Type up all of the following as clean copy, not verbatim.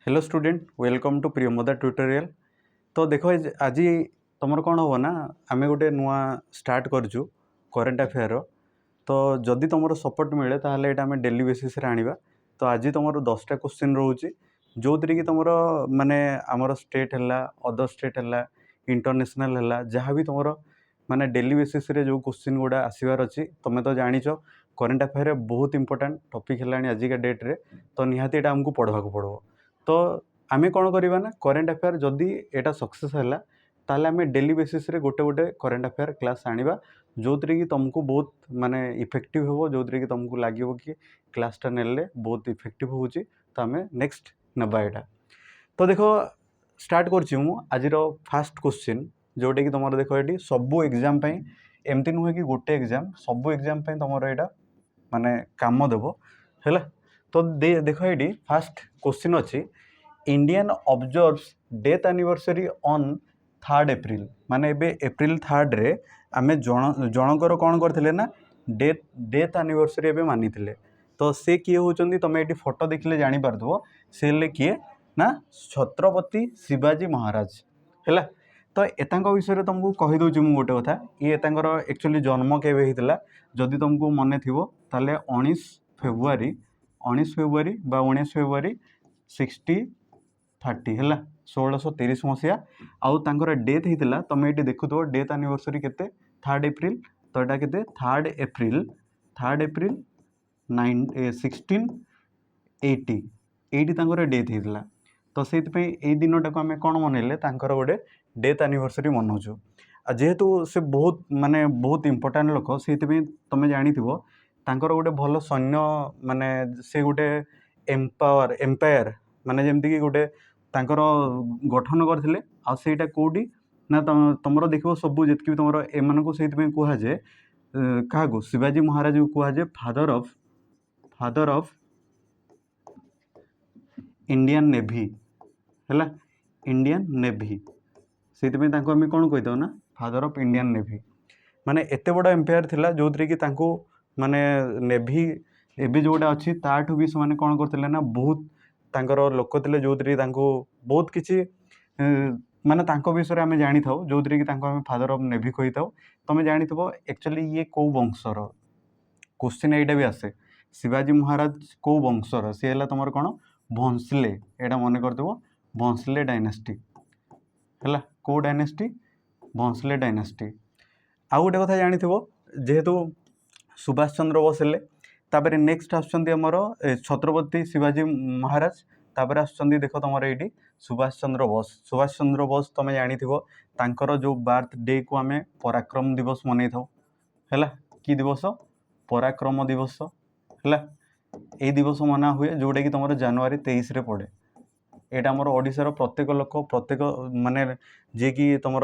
Hello student welcome to Priyamoda tutorial. तो देखो आज तुम कौन हम ना आम गोटे नुआ स्टार्ट करूँ करेन्ट अफेयर। तो जदि तुम सपोर्ट मिले ताहले एटा आम डेली बेसीस आनिबा। तो आज तुम 10टा क्वेश्चन रोचे जो थी कि तुम माने आमर स्टेट है अदर स्टेट है इंटरनेशनल है जहाँ भी तुम माने डेली बेसीस जो क्वेश्चन गुड़ा आसबार अच्छी तुम तो जाच करेन्ट अफेयर बहुत इंपोर्टेंट टॉपिक है आजिका डेट्रे। तो निहाती एटा आमको पढ़वा पड़ो। तो आमे कौन करवा ना करेन्ट अफेयर जदि एटा सक्सेस है ताले आमे डेली बेसिस रे गोटे गोटे करेन्ट अफेयर क्लास आनिबा जो कि तुमको बहुत माने इफेक्टिव हो जो कि तुमको लगे कि क्लासटा नेले बहुत इफेक्टिव हो। तो आम नेक्स्ट नबा एटा। तो देखो स्टार्ट कर आज फास्ट क्वेश्चन जोटा कि तुम देखो ये सबू एग्जाम एमती नुहे कि गोटे एग्जाम सबू एग्जाम तुम यहाँ माने काम देव है। तो देख ये फास्ट क्वेश्चन अच्छी Indian observes death anniversary on 3 April माने एबे एप्रिल 3 रे आमे जनकर कौन करथिले ना डेथ एनिवर्सरी एबे मानिथिले। तो से किए होचंदी तमे एटी फोटो देखले जानि पारथबो से ले किए ना छत्रपति शिवाजी महाराज हैला। तो एतांक विषय तुमको कहि दउची मु गोटे कथा ये एतांकर एक्चुअली जन्म केबे हितला जदि तुमको मने थिबो ताले 19 फेब्रुआरी बा 19 फेब्रुआरी 1630 है 1630 मसीहा आउ तांकर डेथ होता तुम ये देखुव डेथ एनिवर्सरी केते 3 एप्रिल। तो यहाँ के 3 एप्रिल 1680 तांकर डेथ होता। तो से दिन टाक आम कौन मनइले गोटे डेथ एनिवर्सरी मनाऊँ जेहेतु से बहुत माने बहुत इंपोर्टाट लोक से तुम जानी तांकर गोटे भल सैन्य माने से गोटे एम्पायर माने जमती कि गोटे तांकर गठन करथिले आ सेटा कोडी ना तुम देखो सबू जितकी भी तुम एम से कहुए क्या शिवाजी महाराज को कहुए फादर ऑफ इंडियन नेवी है इंडियन नेवी से आम कौन कहीदे ना फादर ऑफ इंडियन नेवी माने एते बड़ा एम्पायर थिला जो कि तांको माने नेवी एबे जोटा अच्छी ताठू भी से कौन करते ना बहुत तांकर लोक थे जो बहुत किसी माने तांको विषय आम जानी था जो कि आम फादर ऑफ नेवी कही था। तुम जानी एक्चुअली ये कौ वंशर क्वेश्चन यहाँ भी आसे शिवाजी महाराज कौ वंशर सी है तुम कौन भोंसले यहाँ मन करदेव भोंसले डायनेस्टी है कौ डायनेस्टी भोंसले डायनेस्टी। आउ गोटे कथा जानी जेहेतु सुभाष चंद्र बोस हेले तापर नेक्स्ट आमर छत्रपति शिवाजी महाराज तापर आसुचंदी देख तुम ये सुभाष चंद्र बोस तुम जानी तांकर जो बर्थ डे को आम पराक्रम दिवस मनई था है कि दिवस पराक्रम दिवस है ये दिवस मना हुए जोटा कि तुम जनवरी 23 रे पड़े। यहाँ आम ओडिशार प्रत्येक लोक प्रत्येक माने जे कि तुम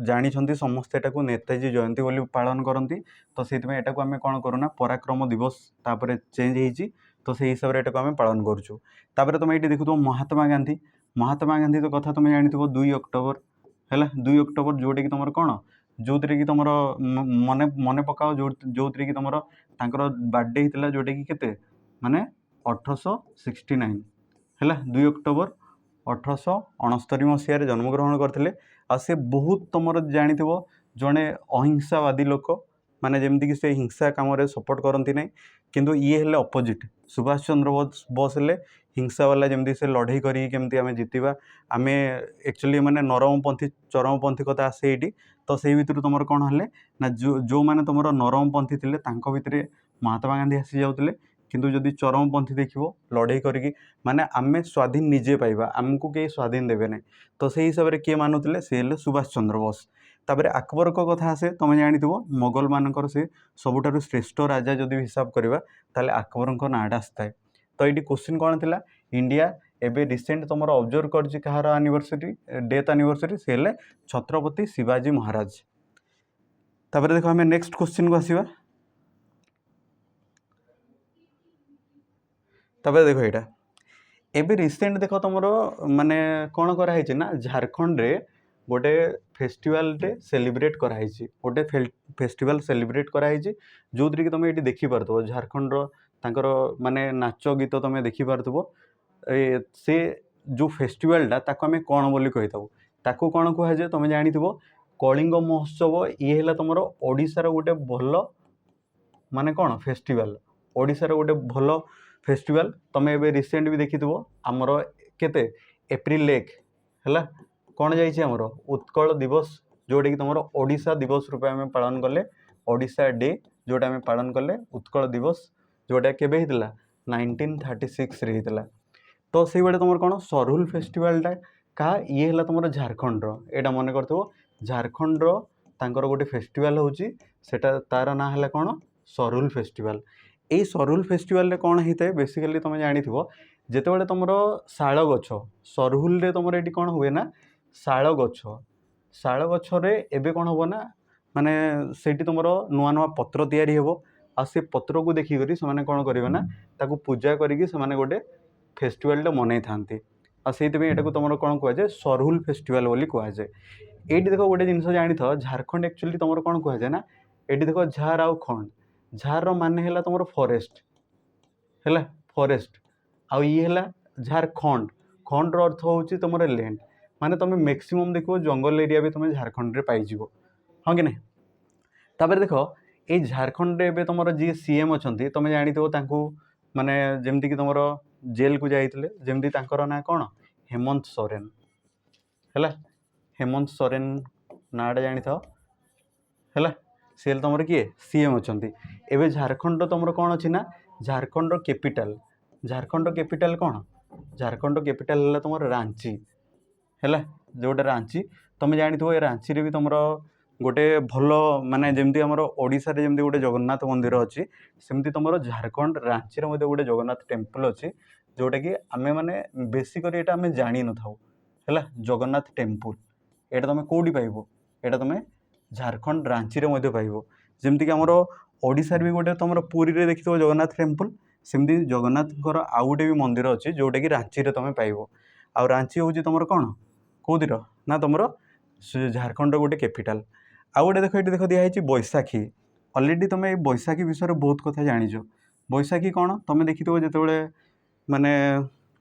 जानी समस्ते को नेताजी जयंती बोली पालन करती। तो से आम कौन करूना पराक्रम दिवस तापर चेंज होती तो से हिसाब से आम पालन करूँ। तापर तुम ये देखो महात्मा गांधी तो कथा तुम जानी 2 अक्टोबर है 2 अक्टोबर जोटा कि तुम कौन जो कि तुम मन मन पकाओ जो कि तुम बर्थडे होता जोटा कि केते माने 1869 है 2 अक्टोबर 1869 मसीह जन्मग्रहण करते। आ से बहुत तुम जानी जड़े अहिंसावादी लोक माने जमती कि से हिंसा काम सपोर्ट करती ना किंतु ये हेले अपोजिट सुभाष चंद्र बोस हेले हिंसा वाला जमती से लड़ाई करें आम जितवा आम एक्चुअली माने नरमपंथी चरमपंथी कथा आसे ये। तो से भितर तुम कौन है ना जो मैंने तुम नरमपंथी थे भितर महात्मा गांधी आसी जाते किंतु जदि चरमपंथी देखो लड़ाई करी माने आमे स्वाधीन निजे पाइबा आमको कई स्वाधीन देवे ना। तो से हिसाब से किए मानुले सी हेले सुभाष चंद्र बोस। तापर अकबर को कथा आसे तुम जानी मोगल मानकर से सबुठारु श्रेष्ठ राजा जदि हिसाब करवा ताले अकबर नाटा आसता। तो ये क्वेश्चन कौन थी इंडिया एबे रिसेंट तुम ऑब्जर्व कर कहार एनिवर्सरी डेथ एनिवर्सरी से हेले छत्रपति शिवाजी महाराज। तापर देखो आम नेक्स्ट क्वेश्चन को आसवा। तापर देखो यहाँ एबे रिसेंट देख तुम माने कौन कराई ना झारखंड रे गोटे फेस्टिवल टे सेलिब्रेट कराई गोटे फेस्टिवल सेलिब्रेट कराई जो कि तुम ये देखिपार झारखंड तांकर माने नाच गीत तुम देखिपार से जो फेस्टिवलटा ताको आमे कौन बोली कहीथाउ ताको कौन कहुए तुम जानिथिबो कलिंग महोत्सव ये है तुम ओडिशार गोटे भल माने कौन फेस्टिवल ओडिशार गोटे भल फेस्टिवल तुम ए रिसेंट भी देखि आमर केते एप्रिल 1 है कौन जामर उत्कल दिवस जोटा कि तुम ओडिशा दिवस रूपे आम पालन कले ओडिशा डे जोटा आम पालन कले उत्कल दिवस जोटा केबे हितला 1936 रे हितला। तो से बड़े तुम कौन सरहुल फेस्टिवलटा क्या ये है तुम झारखंड एटा मन कर झारखंड तांकर गोटे फेस्टिवल होची सेटा तार ना है कौन सरहुल फेस्टिवल। ये सरहुल फेस्टिवल रे कौन होता है बेसिकली तुम जानिथिबो जेतेबेले तुम शाल गछ सरहुल रे तुम ये कौन हुए ना शाल गछरे एबे कौन हम ना माने सेठी तुम नुआ नुआ पत्र तैयारी हेबो आ से पत्र को देखिक से कौन करेंगे ना ताकू पूजा करके गोटे फेस्टिवलटा मनई था से तुम कौन कहुए सरहुल फेस्टिवल बोली कहुए। ये देख गोटे जिन जानी था झारखंड एक्चुअली तुम कौन कहुए ना ये देख झार आउ खंड झार मान है तुम फॉरेस्ट है फॉरेस्ट आउ ये है झारखंड खंड अर्थ हूँ तुम लैंड माने तुम मैक्सिमम देखो जंगल एरिया भी तुम झारखंड रे पाइज हाँ कि नहीं। तापर देख ये झारखंड रे तुम जी सीएम अच्छा तुम जानी माने जमती कि तुम जेल को जाइए जमती ना कौन हेमंत सोरेन है हेमंत सोरेन नाटा जानी था है सी तुम किए सीएम अच्छा एवं झारखंड तुम कौन अच्छी ना झारखंड कैपिटल कौन झारखंड कैपिटल है तुम रांची है जोटा रांची तुम जानी ये रांची रे भी तुम गोटे भल माने जमती आमर ओडिशा रे जमती गोटे जगन्नाथ मंदिर अच्छी सेमती तुम झारखंड रांची रे गोटे जगन्नाथ टेम्पल अच्छी जोटा कि आमे माने बेसिकली एटा आमे जानी न थाउ है जगन्नाथ टेम्पल एटा तुम कौटी पाइब एटा तुम झारखंड रांची रे मध्य पाइब जमती कि आमर ओडिशा भी गोटे तुम पुरी रे देखिथो जगन्नाथ टेम्पल सेमती जगन्नाथर आउ गोटे भी मंदिर अच्छी जोटा कि रांची रे तुम पाइब आ रांची हूँ तुम कौन कौतिर ना तुम झारखंड गोटे कैपिटल आउ गोटे देख ये देख दिखाई बैशाखी अलरेडी तुम ये बैशाखी विषय में बहुत कथा जानीच बैशाखी कौन तुम देखी जो माने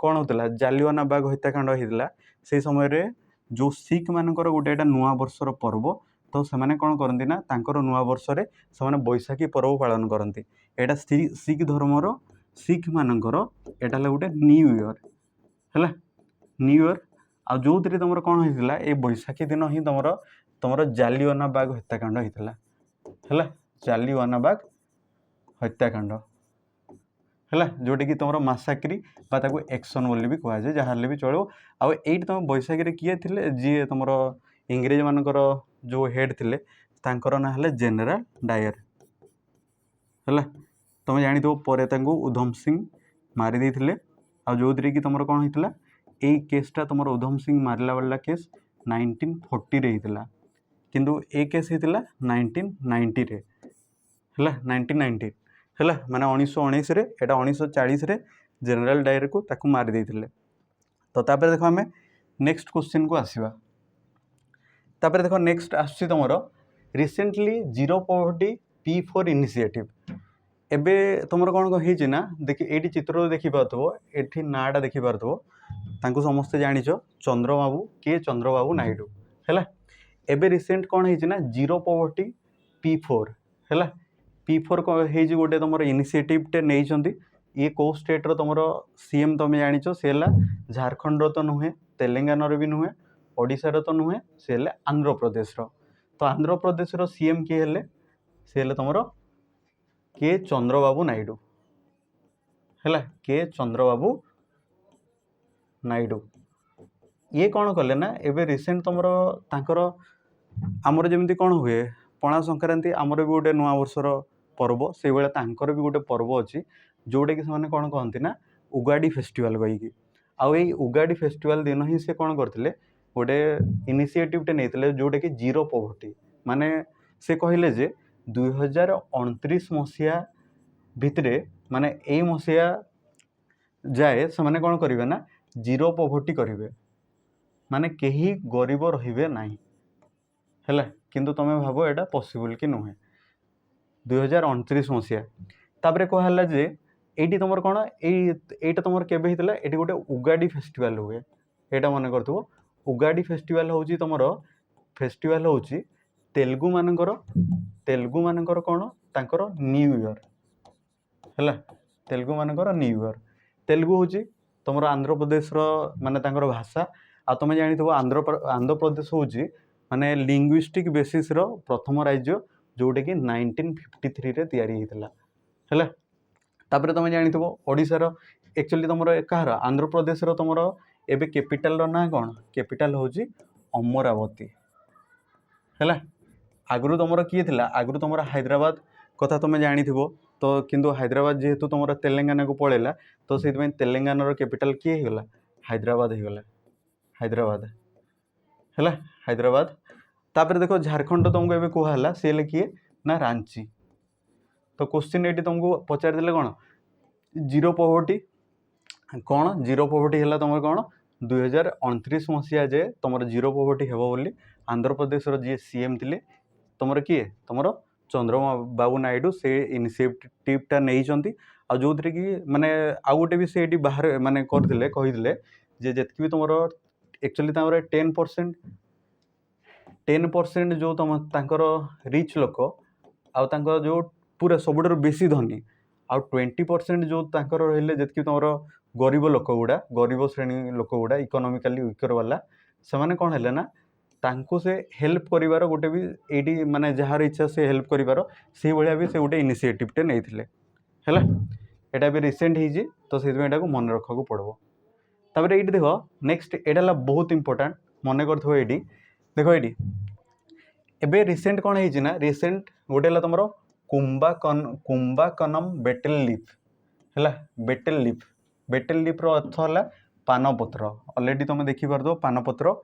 कौन होता जालियाना बाग हत्याकांड होता से समय जो सिख मानकर गोटे नुआ वर्षर पर्व तो से कौन करती ना तांकर नुआ वर्ष से बैशाखी पर्व पालन करती एटा सिख धर्मर सिख मानकर एटा गोटे न्यू इयर है न्यू इयर आ जो तुम कौन होता ये बैशाखी दिन ही तुम जालियाना बाग हत्याकांड होता है जालियाना बाग हत्याकांड है जोटा कि तुम मासाक्री ताको एक्शन बोली भी कहुए जहाँ भी चलो आउ ये तुम बैशाखी किए थे जी तुम इंग्रेज मानकर जो हेड थे तांकर ना है जनरल डायर है तुम जानी पर उधम सिंह मारी देते आ जो कि तुम कौन होता यही केसटा तुम उधम सिंह मारला वाला केस 1940 रे होता किंतु ए केस होता 1990 रे है 1990 है माने 1919 रे एटा 1940 रे जनरल डायर को ताकू मारी देते। तो तापर देखो आम नेक्स्ट क्वेश्चन को आसवा तापर देखो नेक्स्ट आसुची तुम recently zero poverty P4 initiative एबे तुम कौन होती ना देखिए ये चित्र देखी पार्थो ये नाटा देखी पार्थो तांको समस्ते जानिच चंद्रबाबू के चंद्रबाबू नायडू है एबे रिसेंट कौन होती ना जीरो पॉवर्टी P4 है P4 हो गोटे तुम इनिशिएटिव टे नहीं ये कौ स्टेट रो तुम सीएम तुम जानिच सी है झारखंड रो तो नुहे तेलंगाना भी नुहे ओडिशा तो नुहे सी है आंध्र प्रदेश रो तो आंध्र प्रदेश रो सीएम किए हेले सी है तुम के चंद्रबाबू नायडू है के चंद्रबाबू नायडू ये कौन कले ना एबे रिसेंट तुम तांकर आमर जमी कौन हुए पणा संक्रांति आमर भी गोटे नुआ वर्षर पर्व से भाया तांकर भी गोटे पर्व अच्छी जोटा कि से कौन कहती ना उगाड़ी फेस्टिवल कहीकि आउ ये उगाड़ी फेस्टिवल दिन ही से कौन करते गोटे इनिशिएटिव टे नहीं जोटा कि जीरो पॉवर्टी माने से कहले जे 2029 मसीहा भितरे माने ए मसीहा जाए से माने कौन करेंगे ना जीरो पॉवर्टी करेंगे माने कहीं गरीब रहिबे नहीं है किंतु तुम भाव एटा पॉसिबल कि नुहे 2029 मसीहा तापर कहला जे एटी तुम कौन एटा तुम केबे हितला एटी गोटे उगाड़ी फेस्टिवल हुए एटा मन करथबो उगाड़ी फेस्टिवल होची तमरो फेस्टिवल होची तेलुगु मानकर कौन तांकर न्यू ईयर है तेलुगु मानकर न्यू ईयर तेलुगु होची तुम आंध्र प्रदेश माने तांकर भाषा आ तुम जानी आंध्र प्रदेश होची माने लिंग्विस्टिक बेसिस रो प्रथम राज्य जोटा कि 1953 रे तैयारी होता है तापर तुम जानी ओडिशार एक्चुअली तुम कहार आंध्र प्रदेश तुम एबे कैपिटल रो ना कौन कैपिटल होची अमरावती है आगु तुम किए थिला आगु तुम हैदराबाद कथा तुम जानी तो किंतु हैदराबाद जेहेतु तुम तेलंगाना को पड़ेगा तो से तेलंगाना कैपिटल किए होगा हैदराबाद होगा हैदराबाद है हैदराबाद तापर देखो झारखंड तुमको एबे कहला सी हेले किए ना रांची तो क्वेश्चन ये तुमको पचार देले कौन जीरो पॉवर्टी कौन जीरो पॉवर्टी है तुम कौन 2029 मसीहा जे तुम जीरो पॉवर्टी हे बोली आंध्र प्रदेश जी सीएम थे तुम किए तुम चंद्रबाबू नायडू से इनिशिएटिवटा नहीं जो थे कि माने आउ गोटे भी से बाहर माने करथिले कहिथिले जे जतकी भी तुम एक्चुअली 10% जो तुम तांकर रिच लोक आउ तांकर जो पूरा सबुठार बेसी धनी आउ 20% जो तांकर रहिले जतकी तुम गरीब लोक गुड़ा गरीब श्रेणी लोक गुड़ा इकोनॉमिकली वीकर वाला से माने कौन है ना तांको से हेल्प करिवार गोटे भी एटी माने जहार इच्छा से हेल्प करिवार से भलिया भी से गोटे इनिशिएटिवटे नैथिले हैला एटा भी रिसेंट हिजी तो से एटा को मन रखा को पड़बो तापर एटी देखो नेक्स्ट एटा बहुत इंपोर्टेंट मन करथो एटी देखो एटी एबे रिसेंट कौन है ना रिसेंट गोटे तुम कुंभाकनम बेटेल लीफ है बेटेल लीफ रो अर्थ है पानपत्र ऑलरेडी तुम देखी पार दो पानपत्र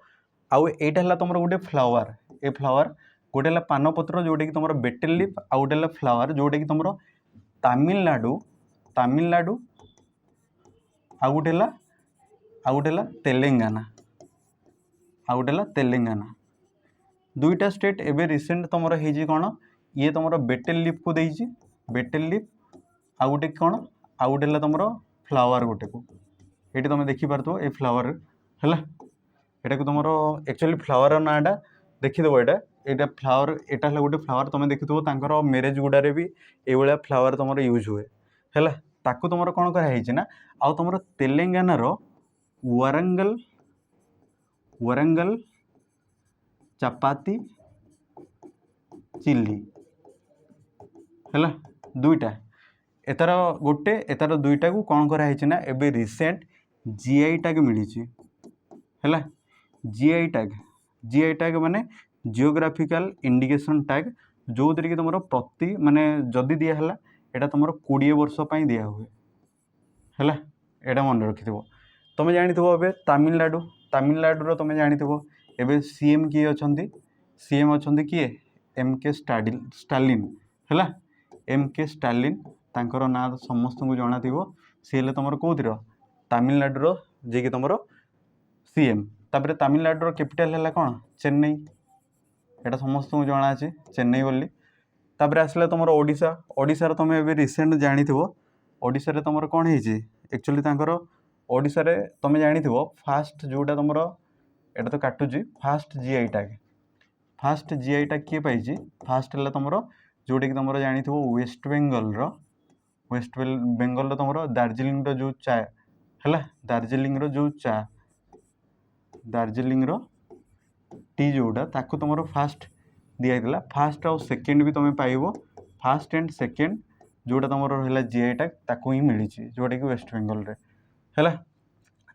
आउ एटा है तुम गोटे फ्लावर ए फ्लावर गोटे है पानपत्र जोटा कि तुम बेटेल लीफ आउ गोटे फ्लावर जोटा कि तुम तमिलनाडु आउ गोटे तेलंगाना दुईटा स्टेट एबे रिसेंट तुम है कौन ये तुम बेटेल लीफ को देती बेटेल लीफ आउ गोटे कौन आउ गोटे तुम फ्लावर गोटे को ये तुम देखिपार ये फ्लावर है यहाँ को तुम एक्चुअली फ्लावर नाटा देखीदेव यहाँ फ्लावर यहाँ है गोटे फ्लावर तुम देखिथो मैरेज गुड़ारे भी ये फ्लावर तुम यूज हुए है ताकू तुम कौन कराई ना आउ तुम तेलंगानार वरंगल चपाती चिल्ली है दुईटा एतार गोटे एतार दुईटा को कौन कराई ना एबे रिसेंट जीआई टैग मिली है जीआई टैग माने जियोग्राफिकल इंडिकेशन टैग जो कि तुम प्रति माने जदि दिहला यहाँ तुम 20 वर्ष दिया हुए है यहाँ मन रखि तुम जानी ए तमिलनाडु तुम जानी एबे सीएम किए अच्छा सीएम अच्छा किए MK स्टालिन है MK स्टालिन तांकर ना समस्त को जना थी सी हेले तुम कौर तमिलनाडु जी कि तुम सीएम तापर तमिलनाडु कैपिटल है कौन चेन्नई यहाँ समस्त को जना अच्छे चेन्नई बोली तापर आसला तुम ओडिशा तुम ए रिसेंट जानी ओडिशा तुम कौन है एक्चुअली ओडिशा तुम जानी फास्ट जोटा तुम एटा तो काटुची फास्ट जीआई टैग किए पाई फास्ट है तुम जोटा कि तुम जानी वेस्ट बेंगल तुम दार्जिलिंग जो चा है दार्जिलिंग जो चा दार्जिलिंग टी जोटा ताकू तुम फास्ट दिखाई फास्ट आउ सेकेंड भी तुम पाइब फास्ट एंड सेकेंड जोटा तुम रहा जीआई टैग ताकू ही मिली जोटा कि वेस्ट बेंगल है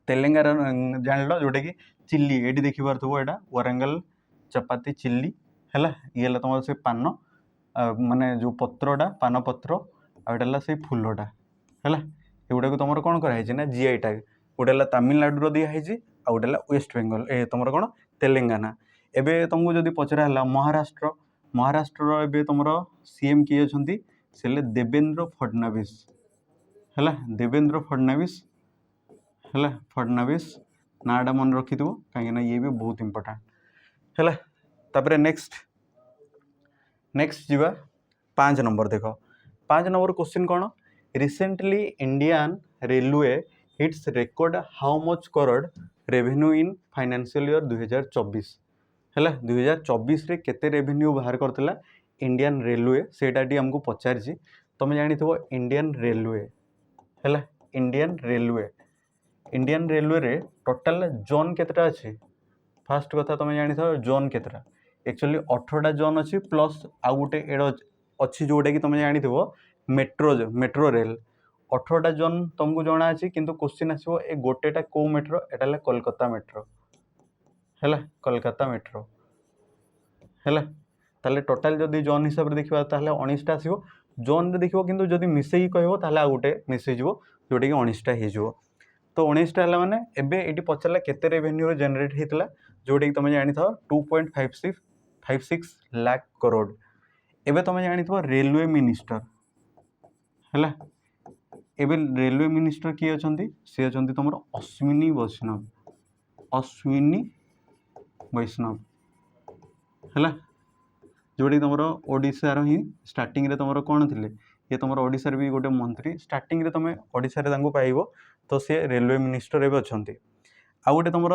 तेलंगाना जान जोटा कि चिल्ली ये देखिपार यहाँ वरंगल चपाती चिल्ली है ये तुम से पान माने जो पत्रोटा पान पत्र आटा से फूलटा है एगुड़ा को तुम कौन कराई ना जीआई टैग गोटे तमिलनाडु दिखाई आ गोटे वेस्ट बेंगल ए तुम कौन तेलंगाना एबे तुमको जब पचरा है महाराष्ट्र एबे तुम सीएम किए अच्छा से देवेंद्र फडणवीस है देवेंद्र फडणवीस है फडणवीस नाटा मन रखि कहीं ये भी बहुत इंपोर्टेंट है तापर नेक्स्ट जीवा 5 नंबर देख 5 नंबर क्वेश्चन कौन recently Indian railway hits record how much crore revenue in financial year 2024 है 2024 रे केते रेवेन्यू बाहर करथिला इंडियन रेलवे सेटाटी हमको पचारि तुम जानी इंडियन रेलवे है इंडियन रेलवे रे टोटल जोन केतेटा अछि फास्ट कथा तुम जानी जोन केतेटा एक्चुअली 18टा जोन अच्छी प्लस आउ गोटे एड अच्छी जोटा कि तुम जानी मेट्रो रेल 18टा जोन तुमको जना अच्छी किंतु क्वेश्चन आसो ए गोटेटा को मेट्रो एटा कोलकाता मेट्रो है कोलकाता मेट्रो है ताले टोटाल जदि जोन हिसाब से देखा ताले 19टा आसो जोन रे देखो किंतु जदि मिसेई कहबो ताले आ गोटे मिसेई जिवो जोटा कि 19टा हे जिवो तो 19टा हला माने एबे एटी पचरला केते रेवेन्यू जनरेट हेतला जोटा कि तुम जानी था 2.56 लाख करोड़ एबे तुम जानी था रेलवे मिनिस्टर है एबे रेलवे मिनिस्टर किए अछंती सी अछंती तुमर अश्विनी वैष्णव है जोटी तुम ओडिशार ही स्टार्टिंग रे तुम कौन थे ये तुम ओडिशार भी गोटे मंत्री स्टार्टिंग रे तुम ओडिशार पाइब तो सी रेलवे मिनिस्टर एवं अच्छा आ गए तुम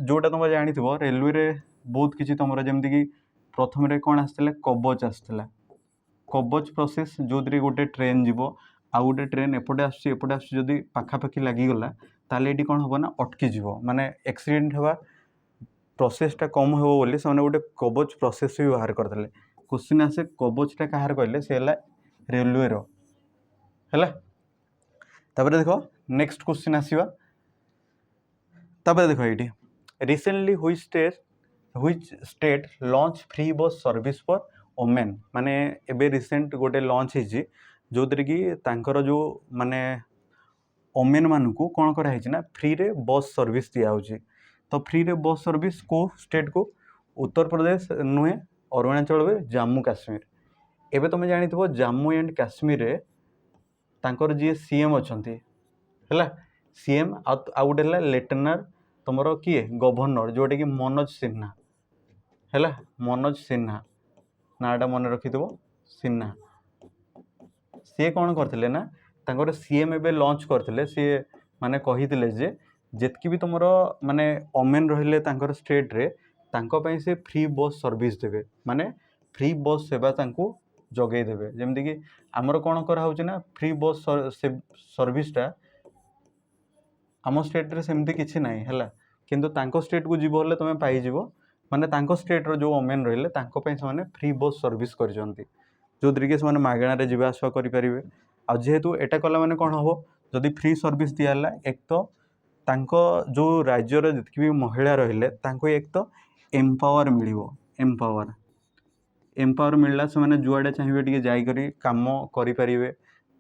जोटा तुम जानी रेलवे रे बहुत किसी तुम जमती कि प्रथम कौन आसला कवच आसला कवच प्रोसेस जो गोटे ट्रेन जीव आ गोटे ट्रेन एपटे आसपटे पाखापाखि लगिगला ताले ये कौन हम ना अटकी माने एक्सीडेंट हवा प्रोसेसटा कम हो बोली से गोटे कवच प्रोसेस भी बाहर करते क्वेश्चन आसे कवचटा कहार कहले से रेलवे रो है देख नेक्स्ट क्वेश्चन आसवा देख ये recently which state launch free bus service for women माने एबे रिसेंट गोटे लॉन्च होती जो कि तांकर जो माने वोमेन मानू कौन कराई ना फ्री रे बस सर्विस दिया तो फ्री रे बस सर्विस को स्टेट को उत्तर प्रदेश नुहे अरुणाचल में जम्मू काश्मीर एबे तुम जानी जम्मू एंड काश्मीर रे तांकर जी सीएम अच्छा है सीएम आ गोटे लेफ्टिनेंट तुम किए गवर्नर जोटा कि मनोज सिन्हा है मनोज सिन्हा नाटा मन रखि सिन्हा सी कौन करते ना तांकर सीएम एबे लॉन्च करते सी माने कही जे जितकी भी तुम माने वोमेन रहिले तांकर स्टेट रे तांको पई से फ्री बस सर्विस देवे माने फ्री बस सेवा तांको जगै देवे जेमती कि आमर कौन करा ना फ्री बस सर्विसटा आम स्टेट रे सेमती किछि नाही हैला किंतु तांको स्टेट को जीव हेले तुम पाइजिवो माने तांको स्टेट रो जो वोमेन रहिले तांको पई से माने फ्री बस सर्विस करजंती जो तरीके से माने मागणा रे जीवा आसवा करि परिबे आ जेहेतु एटा कला माने कोन हबो जदि फ्री सर्विस दियाला एक तो तांको जो राज्य रे जितकी भी महिला रहिले तांको एक तो एम्पावर मिलिवो एम्पावर मिलला से माने जुआडे चाहिए टिके जाई करी काम करि परिबे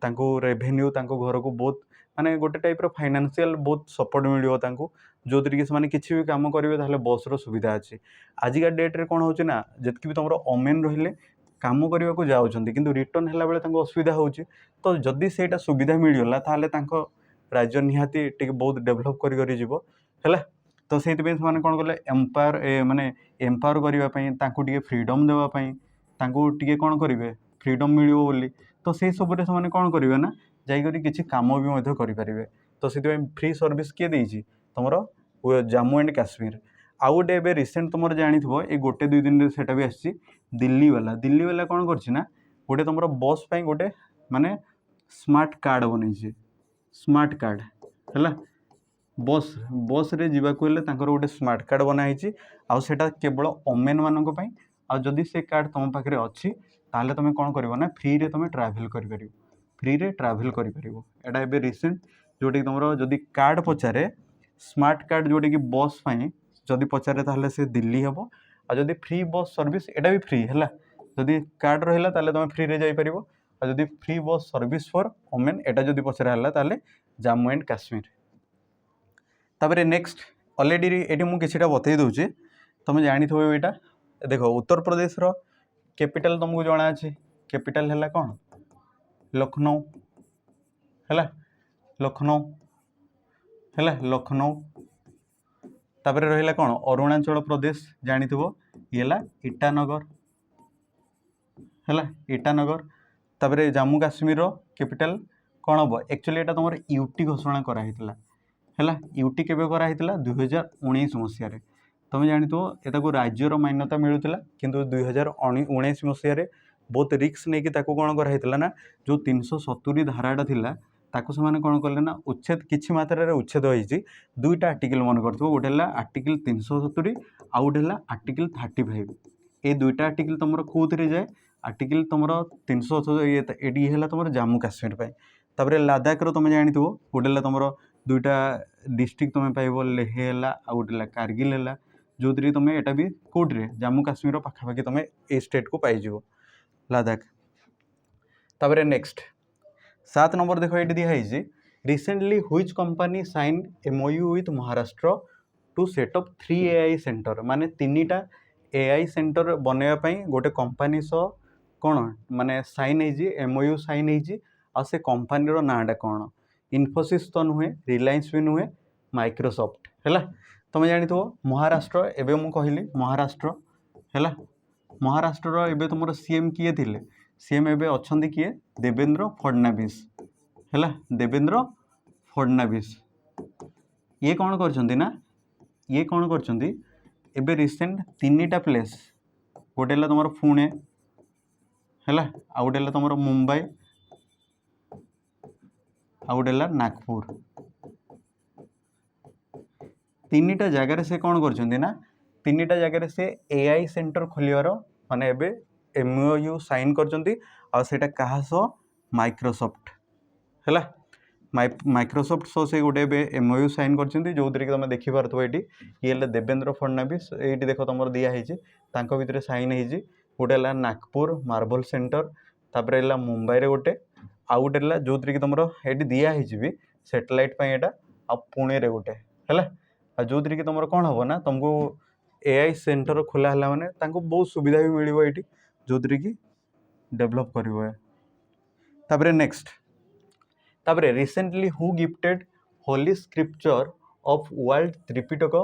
तांको रेवेन्यू तांको घर को बहुत माने गोटे टाइप रो फाइनेंशियल बहुत सपोर्ट मिलिवो तांको जो तरीके से माने किछि भी काम करिवे ताहले बस रो सुविधा अछि आजिका डेट रे कोन होछि ना जितकी भी तुमरो वोमेन रहिले काम करने को जाऊँच कि रिटर्न है बेले असुविधा होची तो जदि सेटा सुविधा मिलगला ताहले तांको राज्य निहाती टिके बहुत डेभलप करी जीवो हैला तो से कौन कले एम्पावर माने एम्पावर करने फ्रीडम देवाई टे कौन करेंगे फ्रीडम मिलो बोली तो से सब से कौन करेंगे ना जाकर किसी कम भी करेंगे तो से फ्री सर्विस किए देती तुम जम्मू एंड काश्मीर आउ गोटे ए रिसेंट तुम जानी ये गोटे दुई दिन से भी आसी दिल्ली वाला कौन करना गोटे तुम बस पे गोटे माने स्मार्ट कार्ड बनई स्मार्ट कार्ड है बस रे जीवाकु हेले तांकर गोटे स्मार्ट कार्ड बनाई आउ सेटा केवल वोमेन मानक पई आ जदि से कार्ड तुम पाखे अच्छी ताहले तुम कौन कर ना फ्री रे तुम ट्रावेल कर फ्री रे ट्रावेल करा एबे रिसेंट जोटा कि तुम जदि कार्ड पचारे स्मार्ट कार्ड जोटा कि बस पाई जदि पचारे ताहले से दिल्ली हम आ जदि फ्री बस सर्विस एटा भी फ्री है जदि कार्ड रहा ताहले तुम फ्री रे जाई परिबो आ जदि free bus service for women एटा जदि पचारे हला ताहले जम्मू एंड काश्मीर तापर नेक्स्ट ऑलरेडी ये मुझे बतई दूसरी तुम जानी थो यहाँ देख उत्तर प्रदेश रो कैपिटल तुमको जना अच्छे कैपिटल है कौन लखनऊ है लखनऊ है लखनऊ तापर रहा कौन अरुणाचल प्रदेश जानी थो ये ईटानगर है ईटानगर तापर जम्मू काश्मीर रो कैपिटल कौन हम एक्चुअली यहाँ तुम यूटी घोषणा कराई है यूटी केबे कराइला 2019 मसीह तुम जानी तो राज्यर मान्यता मिलूला किंतु 2019 मसीह बहुत रिक्स नहीं कि कौन कराइला ना जो 370 धाराटा थिला ताको से कौन कले ना उच्छेद किछि मात्रा उच्छेद होइछि दुईटा आर्टिकल मन करथो गोटे हला आर्टिकल 370 आ गोटे हला आर्टिकल 35 ए दुईटा आर्टिकल तुमर कोथरे जाए आर्टिकल तुमर 370 एडी हला तुमर जम्मू काश्मीर पे तापर लद्दाख रो तुम जानी थो गोटे हला तुमर दुईटा डिस्ट्रिक्ट तुम पाइब लेह है आ गोटे कारगिल है जो तुम एटा भी कोड्रे जम्मू काश्मीर पाखापाखि तुम ए स्टेट को पाइज लद्दाख। तापर नेक्स्ट 7 नंबर देख ये दिखाई recently which company sign MOU with Maharashtra to set up 3 AI centre माने 3टा AI सेंटर बनवाई गोटे कंपनी सह कौन माने साइन MOU साइन आ से कंपनी रो नाटा कौन इन्फोसिस तो नुहे रिलायंस भी नुहे माइक्रोसॉफ्ट है तुम जानी थो महाराष्ट्र एवं मुझे कहली महाराष्ट्र है महाराष्ट्र एवं तुम सीएम किए थिले सीएम एवं अच्छा किए देवेंद्र फडणवीस है देवेंद्र फडणवीस ये कौन कर ना ये कौन कर रिसेंट 3टा प्लेस गोटे तुम पुणे है आ गोटे तुम मुंबई आ गोटे नागपुर 3टा जगार से कौन कर 3टा जगार से AI सेंटर खोलियार माने एबे MOU साइन कर कहा सह माइक्रोसॉफ्ट है माइक्रोसॉफ्ट सह से गोटे MOU साइन कर जो तुम देखिपार ये ये देवेंद्र फडणवीस ये देख तुम दिखाई भितर साइन हो गोटे नागपुर मार्बल सेंटर तापर है मुंबई रे गोटे आउ गोटे जो तुम ये दिखाई भी सैटेलाइट यहाँ आ पुणे रे गोटे है जो तुम कौन हम ना तुमको AI सेंटर खोला है माने बहुत सुविधा भी मिल ये जो कि डेवलप कर। नेक्स्ट तापर recently who gifted holy scripture of world Tripitaka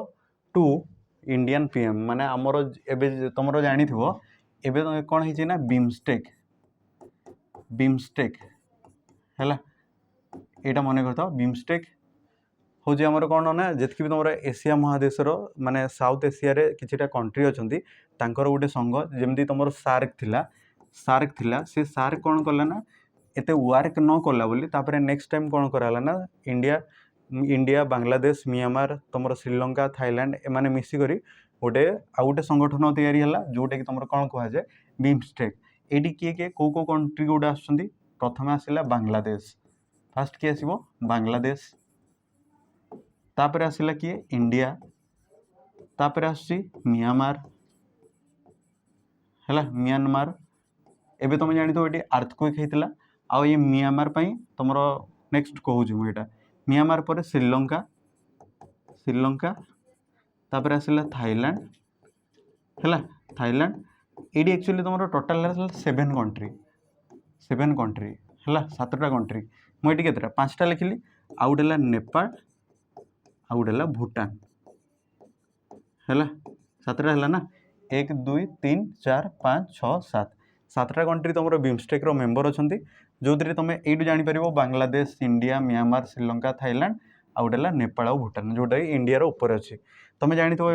to Indian PM माने आमर एबे तुम जानी थो एबे कौन है ना बिमस्टेक है यहाँ मन करता बिमस्टेक हूँ आमर कौन ना जितकी भी तुम एशिया महादेशर माने साउथ एशिया रे किछिटा कंट्री अच्छी तांकर गोटे संघ जमती तुम सार्क थिला से सार्क कौन कला ना एते वर्क न कला बोली तापर नेक्स्ट टाइम कौन कराला ना इंडिया बांग्लादेश म्यांमार तुम श्रीलंका थाईलैंड एमाने मिसिक गोटे आ गोटे संगठन या जोटा कि तुम कौन कहुए बिमस्टेक ये किए कौ कंट्री गोटे आसुँच प्रथम आसला बांग्लादेश फास्ट किए आसो बांग्लादेश तापर आसला किए इंडिया तापर आसुची म्यांमार है म्यांमार एबे तुम जानी तो ये अर्थक्वेक होता आ ये म्यांमार तुम नेक्स्ट कहूँ मुझे म्यांमार पर श्रीलंका तापर आसला थाईलैंड है थाईलैंड ये एक्चुअली तुम टोटाल 7 कंट्री है 7टा कंट्री मुझे केतटा 5टा लिखिली आ गोटे नेपाल आ गोटे भूटान है 7टा है ना 1 2 3 4 5 6 7 7टा कंट्री तुम बिमस्टेक मेम्बर अच्छा जो तुम ये जापर Bangladesh India Myanmar Sri Lanka Thailand आ गोटे नेपाल आ भूटान जोटा कि इंडिया ऊपर अच्छी तुम जानी थो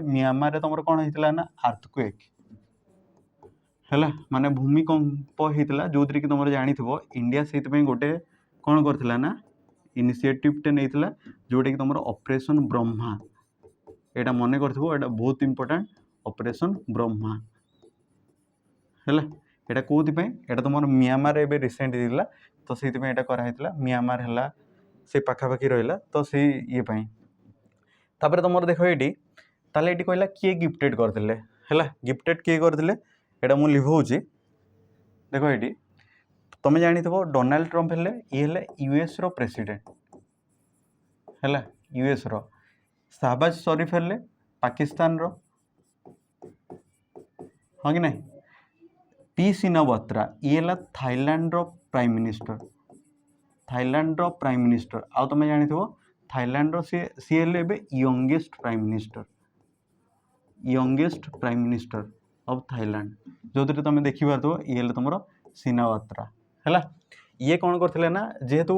म्यांमार तुम कौन होता ना अर्थक्वेक है माने भूमिकंप होता जो कि तुम जानी थो इंडिया से गोटे कौन करथिला ना इनिशिएटिव टे नहीं जोटा कि तुम ऑपरेशन ब्रह्मा यहाँ मन कर बहुत इंपोर्टेंट ऑपरेशन ब्रह्मा है यहाँ कौन यहाँ तुम म्यांमार एवं रिसेंट दिला तो से कराइला म्यांमार है से पाखापाखि रहा तो से ये तापर तुम देख ये ताले ये कहला किए गिफ्टेड करते है गिफ्टेड किए करते यहाँ मुझे लिभाऊँगी देख ये तुम जानी थो डोनाल्ड ट्रम्प है ये US रो प्रेसिडेंट है US रो शहबाज शरीफ है पाकिस्तान रो हाँ कि नहीं P Shinawatra ये थाईलैंड रो प्राइम मिनिस्टर आ तुम जानी थो थाईलैंड रो सी youngest prime minister of Thailand जो तुम देखिए तो ये तुम Shinawatra है ये कौन करते ना जेहेतु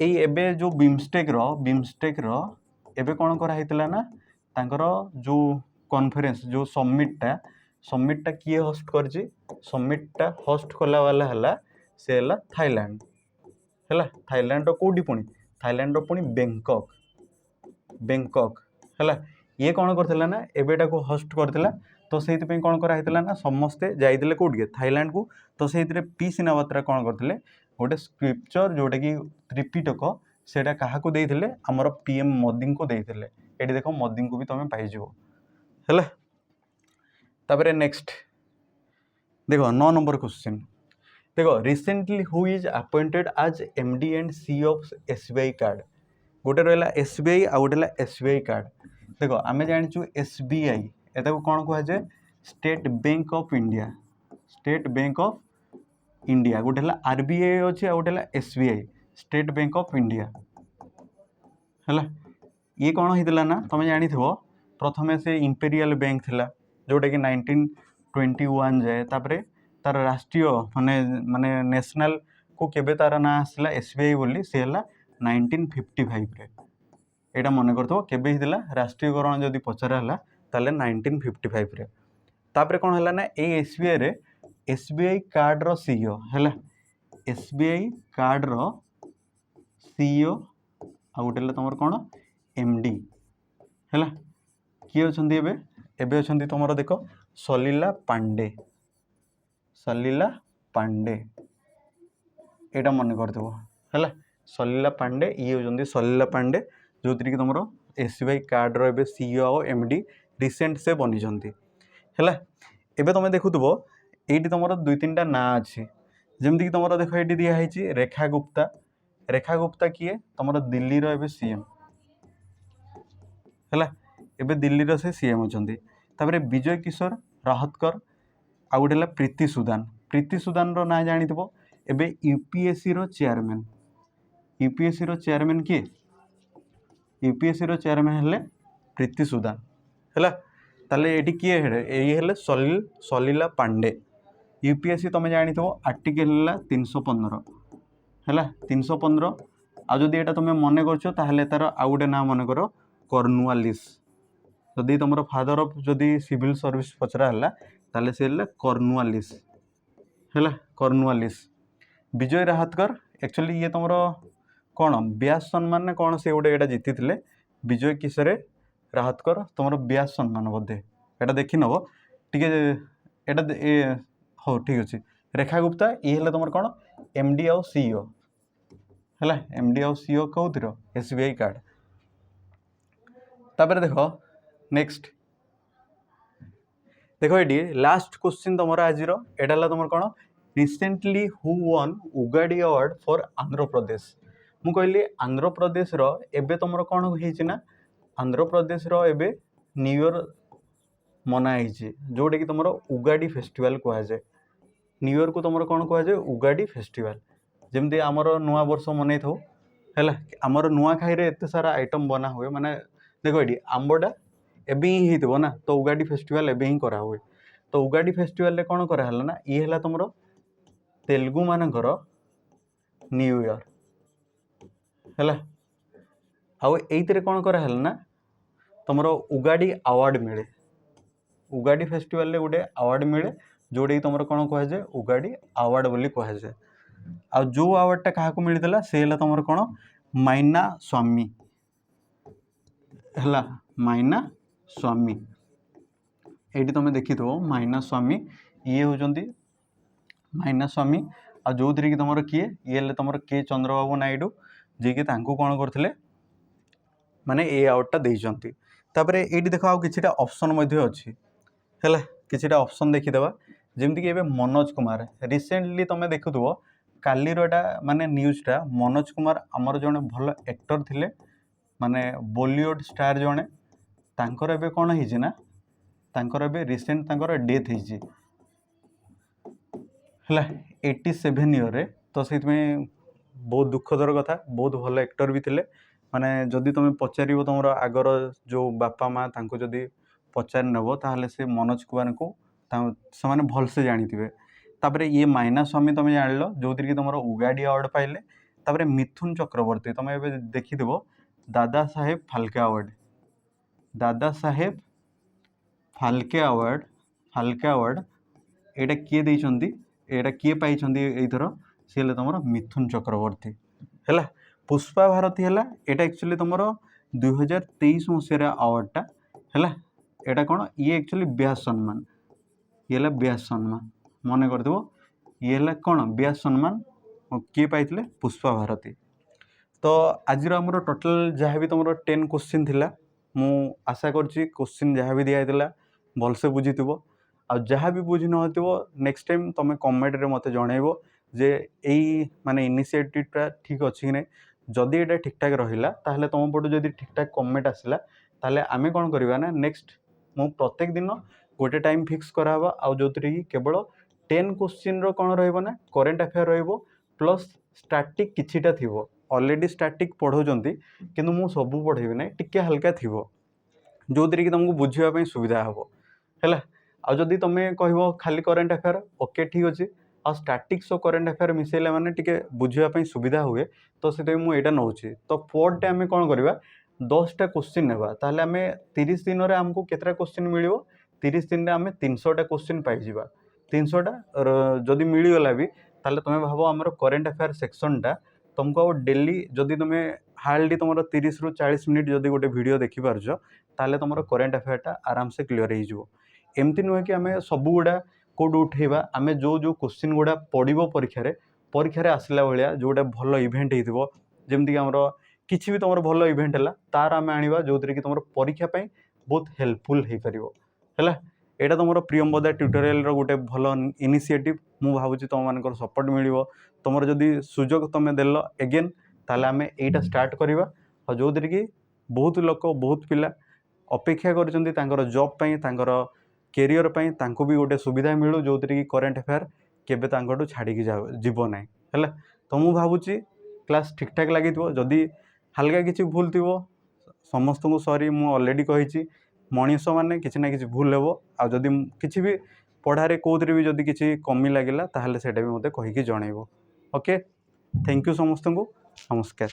एई एबे जो बिमस्टेक रो एबे कौन कराइला ना तांकर जो कॉन्फ्रेंस जो समिटटा किए होस्ट करछि समिटटा होस्ट कला वाला हला से हला थाईलैंड हला थाईलैंड रो कोडी पुणी थाईलैंड रो पुणी बैंकॉक हला ये कौन करथिला ना एबेटा को होस्ट करथिला तो सेति पे कौन करा हितला ना समस्ते जाइदिले कोडी थाईलैंड को तो सेति पी सिनावत्रा कौन करथिले गोटे स्क्रिप्चर जोटा कि त्रिपिटक सेटा काहाकू देइथिले हमर पीएम मोदी को देइथिले एटी देखो मोदी को भी तमे पाइ जिवो हला तापरे नेक्स्ट देखो 9 नंबर क्वेश्चन देखो recently who is appointed as MD and CEO of SBI card गोटे रहला एसबीआई आ गोटे रहला एसबीआई कार्ड देखो आमे जानिछु एसबीआई एटा को कोन कहै जे स्टेट बैंक ऑफ इंडिया गोटे हला आरबीआई अछि आ गोटे हला SBI state bank of India हला ये कौन होता ना तुम जानी प्रथमे से इंपेरियल बैंक थिला जोटा कि 1921 जाए तापरे तार राष्ट्रीय माने माने नेशनल को केबे तार ना आसला एसबीआई बोली से हला 1955 रे एटा मन करथो केबे हितला राष्ट्रीयकरण जदि पचरा हला ताले 1955 रे तापरे कौन हला ना ए एसबीआई रे एसबीआई कार्ड रो सीईओ हला एसबीआई कार्ड रो सीईओ आ गोटे तुम कौन एमडी है किए अच्छा एबे अच्छा तुम देख सलीला पांडे एटा मन करदेव है सलीला पांडे ये होती सलीला पांडे जो कि तुम एसबीआई कार्ड रो सीईओ और एमडी रिसेंट से बनी है एबे तुम देखुव ये तुम 2-3 टा ना अच्छी जमीक तुम देख ये दिखाई रेखा गुप्ता किए तुम दिल्ली रो एबे सीएम है एबे दिल्ली रो से सीएम अछंती तापरे विजय किशोर राहतकर आ गोटे प्रीति सुदान रो ना जानिथिबो एबे यूपीएससी रो चेयरमैन किए यूपीएससी रो चेयरमैन हेले प्रीति सुदान है ताले एटी किए हेले सलीला पांडे यूपीएससी तुम जानिथिबो आर्टिकल हला 315 है 315 आ जदि एटा तुम मन करछो ताहले तार आ गोटे ना मन कर कर्नवालिस जदि तुम फादर ऑफ जदि सिविल सर्विस पचरा हला ताले से कर्नवालिस है कर्नवालिस विजय राहतकर एक्चुअली ये तुम कौन व्यास सम्मान ने कौन से गोटे जीति थे विजय किशोर राहतकर तुम व्यास सम्मान बोधे एटा देखी नब टे हो ठीक अच्छे रेखा गुप्ता ये तुम कौन एमडी आउ सीईओ है एमडी आउ सीईओ कौर एसबीआई कार्ड तापर देख नेक्स्ट देखो ये लास्ट क्वेश्चन तुम आज एटा तुम कौन recently who won Ugadi award for Andhra Pradesh मु कहली आंध्र प्रदेश रो एबे तुम कौन होना आंध्र प्रदेश रो एबे न्यू ईयर मनाई जोटा कि तुम उगाड़ी फेस्टिवल कहुए न्यू ईयर को तुम कौन कहुए उगाड़ी फेस्टिवल जमती आमर नुआ वर्ष मनई था है आमर नुआखाई एत सारा आइटम बना हुए माने देखो ये आंबटा एबे ही होइतबो ना तो उगाड़ी फेस्टिवल एबे ही करा हुए तो उगाड़ी फेस्टिवल रे कौन करा हला ना ये हला तुम तेलुगु मानकर न्यू ईयर है आईते कौन करा हला ना तुम उगाड़ी अवार्ड मिले उगाड़ी फेस्टिवल रे गोटे अवार्ड मिले जोटा कि तुम कौन कहुए उगाड़ी अवार्ड बोली कहुए आ जो अवार्डटा क्या मिलता से तुम कौन माइना स्वामी है माइना स्वामी ये तुम देखी माइना स्वामी ये होती माइना स्वामी आ जो थी कि तुम किए ये तुम के चंद्रबाबू नायडू जी कि कौन करते माने ये अवार्डटा देइचंती तापरे एटी देख आउ किछिटा ऑप्शन अच्छी है किछिटा ऑप्शन देखीदेवा जमीक कि मनोज कुमार रिसेंटली तुम देखुव कालीर एटा माने न्यूज़टा मनोज कुमार आमर जड़े भल एक्टर थिले माने बॉलीवुड स्टार जड़े तांकर एबे कौन है ना तांकर एबे रिसेंट तांकर डेथ है 87 ईयर रे तो से बहुत दुखदर कथा बहुत भल एक्टर भी थिले माने जदि तुम पचार तुम आगर जो बापा माँ तांको जदि पचार नब ताहले से मनोज कुमार को से भलसे जानी थे तापरे ये माइना स्वामी तुम जान लो जो थी कि तुम उगाड़ी अवार्ड पाइले तापर मिथुन चक्रवर्ती तुम ए देखिथिबो दादा साहेब फाल्के अवार्ड दादा साहेब फाल्के अवार्ड एटा किए देइछंती एटा किए पाइछंती एथर सी हेले तुमर मिथुन चक्रवर्ती हैला। पुष्पा भारती हैला एटा एक्चुअली तुमर 2023 मसीहा अवार्डटा हैला। एटा कोन ये एक्चुअली व्यास सम्मान ये हैला व्यास सम्मान मन करथिबो ये हैला कोन व्यास सम्मान किए पाइथिले पुष्पा भारती। तो आज आमर टोटल जहाँ भी तुम 10 क्वेश्चन थिला मु आशा करछि क्वेश्चन जहाँ भी दिया हैतिला भलसे बुझीथिबो आ जहाँ भी बुझी नथिबो नेक्स्ट टाइम तुम कमेंट रे मते जणैबो जे एई माने इनिशिएटिवटा ठीक अछि कि नै। जदि एटा ठीक ठाक रहिला ताहले तुम पटु जदि ठीक ठाक कमेंट आसिला ताहले आमे कोन करबा ना नेक्स्ट मु प्रत्येक दिन गोटे टाइम फिक्स कराबा आ जोतरी केवल 10 क्वेश्चन रो कोन रहइबो ना करंट अफेयर रहइबो प्लस स्टैटिक किछिटा थिबो ऑलरेडी स्टैटिक पढ़ौजंती किंतु मु सबु पढ़ेबी नै टिके हल्का थिबो जोतरी कि तुमको बुझिबा पई सुविधा हबो हैला। आ जदि तुम कहबो खाली करंट अफेयर ओके ठीक अछि आ स्टैटिक्स और करंट अफेयर मिसेला माने टिके बुझिबा पई सुविधा हुए तो सेते मु एटा नउछि। तो पर डे आमे कोन करबा 10टा क्वेश्चन नेबा ताहले आमे 30 दिन रे हमको केतरा क्वेश्चन मिलिबो 30 दिन रे आमे 300टा क्वेश्चन पाइ जिबा 300टा जदि मिली गला भी ताहले तुम भाबो हमर करंट अफेयर सेक्शनटा तुमको डेली जदि तुम हार्डली तुम 30 रु 40 मिनिट जदि गोटे वीडियो देखि पारछ ताहले तुम करंट अफेयरटा आराम से क्लियर हो जिवो। एमती नुहे कि आमे सबु गुडा कोड उठेबा आमे जो क्वेश्चन गुडा पड़िबो परीक्षा रे आसला भलिया जोटा भल इवेंट हेतिबो जेमति कि हमरो किछि भी तुमर भल इवेंट हला तार आमे आनिबा जोतरे कि तुमर परीक्षा पई बहुत हेल्पफुल हे परिबो हैला। एटा तुमर प्रियंबदा ट्यूटोरियल रो गोटे भल इनिशिएटिव मु भाबुची तुम मानकर सपोर्ट मिलिबो तुमर जदि सुजोग तुम देलो अगेन ताले आमे एटा स्टार्ट करिबा आ जोतरे कि बहुत लोक बहुत पिला अपेक्षा करचंती तांकर जॉब पई तांकर कैरियर पई तांको भी गोटे सुविधा मिलू जोतरे कि करंट अफेयर केबे तांकटू छाड़ी की जीवो नाही हैला। तो मु भाबुची क्लास ठीक ठाक लागिथिबो जदि हल्का किछि भूल थिबो समस्त को सॉरी मु ऑलरेडी कहिछि मनीष माने किछि ना किछि भूल हेबो आ जदि किछि भी पढ़ारे कोथरे भी जदि किछि कमी लागिला ताहले सेटा भी मते कहि कि जणैबो। ओके थैंक यू समस्त को नमस्कार।